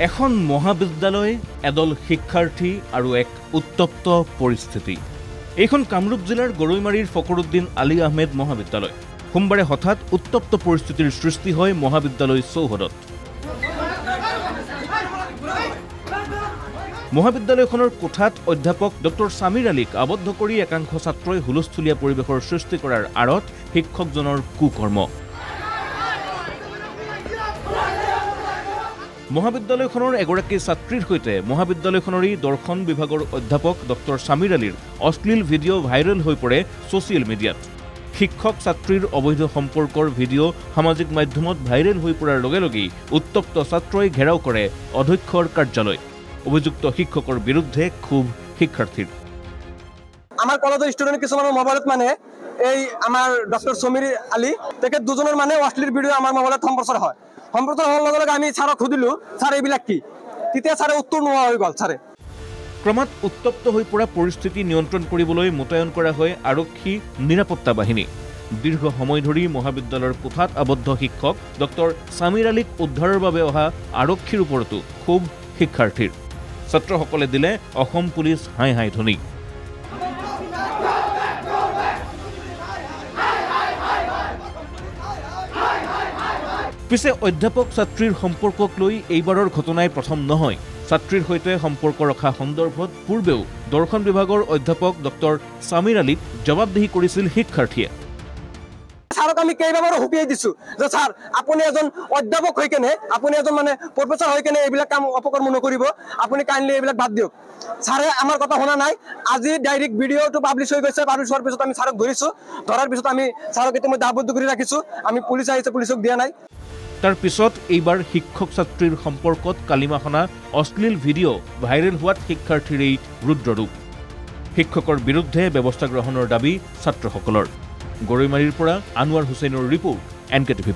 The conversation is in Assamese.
এখন মহাবিদ্যালয়, এদল শিক্ষাৰ্থী আৰু এক উত্তপ্ত পৰিস্থিতি। এইখন কামৰূপ জিলাৰ গৰৈমাৰীৰ ফকৰুদ্দিন আলী আহমেদ মহাবিদ্যালয়। সোমবাৰে হঠাৎ উত্তপ্ত পৰিস্থিতিৰ সৃষ্টি হয় মহাবিদ্যালয় চৌহদত। মহাবিদ্যালয়খনৰ কোঠাত অধ্যাপক ডক্টৰ সামিৰ আলীক আবদ্ধ কৰি একাংশ ছাত্ৰই হুলস্থুলীয়া পৰিৱেশৰ সৃষ্টি কৰাৰ আঁৰত শিক্ষকজনৰ কুকৰ্ম। মহাবিদ্যালয়খনৰ এগৰাকী ছাত্ৰীৰ সৈতে মহাবিদ্যালয়খনৰেই দৰ্শন বিভাগৰ অধ্যাপক ডক্টৰ সামিৰ আলীৰ অশ্লীল ভিডিঅ' ভাইৰেল হৈ পৰে ছ'চিয়েল মিডিয়াত। শিক্ষক ছাত্ৰীৰ অবৈধ সম্পৰ্কৰ ভিডিঅ' সামাজিক মাধ্যমত ভাইৰেল হৈ পৰাৰ লগে লগেই উত্তপ্ত ছাত্ৰই ঘেৰাও কৰে অধ্যক্ষৰ কাৰ্যালয়। অভিযুক্ত শিক্ষকৰ বিৰুদ্ধে ক্ষোভ শিক্ষাৰ্থীৰ। আমাৰ কলেজৰ ষ্টুডেণ্ট কিছুমানৰ মোবাইলত মানে এই আমাৰ ডক্টৰ সমীৰ আলী তেখেত দুজনৰ মানে অশ্লীল ভিডিঅ' আমাৰ মোবাইলত সম্প্ৰচাৰ হয়। সম্প্ৰচাৰ হোৱাৰ লগে লগে আমি ছাৰক সুধিলোঁ, ছাৰ এইবিলাক কি? তেতিয়া ছাৰে উত্তৰ নোহোৱা হৈ গ'ল। ছাৰে ক্ৰমাৎ উত্তপ্ত হৈ পৰা পৰিস্থিতি নিয়ন্ত্ৰণ কৰিবলৈ মোতায়েন কৰা হয় আৰক্ষী নিৰাপত্তা বাহিনী। দীৰ্ঘ সময় ধৰি মহাবিদ্যালয়ৰ কোঠাত আবদ্ধ শিক্ষক ডক্টৰ সামিৰ আলীক উদ্ধাৰৰ বাবে অহা আৰক্ষীৰ ওপৰতো ক্ষোভ শিক্ষাৰ্থীৰ। ছাত্ৰসকলে দিলে অসম পুলিচ হাই হাই ধ্বনি। পিছে অধ্যাপক ছাত্ৰীৰ সম্পৰ্কক লৈ এইবাৰৰ ঘটনাই প্ৰথম নহয়। ছাত্ৰীৰ সৈতে সম্পৰ্ক ৰখা সন্দৰ্ভত পূৰ্বেও দৰ্শন বিভাগৰ অধ্যাপক ডক্টৰ সামিৰ আলীক জবাবদিহি কৰিছিল শিক্ষাৰ্থীয়ে। ছাৰক আমি কেইবাবাৰো হুপিয়াই দিছোঁ যে ছাৰ আপুনি এজন অধ্যাপক হৈ কেনে, আপুনি এজন মানে প্ৰফেচাৰ হৈ কেনে এইবিলাক কাম অপকৰ্ম নকৰিব, আপুনি কাইণ্ডলি এইবিলাক বাদ দিয়ক। ছাৰে আমাৰ কথা শুনা নাই। আজি ডাইৰেক্ট ভিডিঅ'টো পাব্লিছ হৈ গৈছে। পাব্লিছ হোৱাৰ পিছত আমি ছাৰক ধৰিছোঁ। ধৰাৰ পিছত আমি ছাৰক ইতিমধ্যে আবদ্ধ কৰি ৰাখিছোঁ। আমি পুলিচ আহিছে, পুলিচক দিয়া নাই। তাৰ পিছত এইবাৰ শিক্ষক ছাত্ৰীৰ সম্পৰ্কত কালিমাখনা অশ্লীল ভিডিঅ' ভাইৰেল হোৱাত শিক্ষাৰ্থীৰ এই ৰুদ্ৰৰূপ। শিক্ষকৰ বিৰুদ্ধে ব্যৱস্থা গ্ৰহণৰ দাবী ছাত্ৰসকলৰ। গৰৈমাৰীৰ পৰা আনোৱাৰ হুছেইনৰ ৰিপৰ্ট, NKTV+।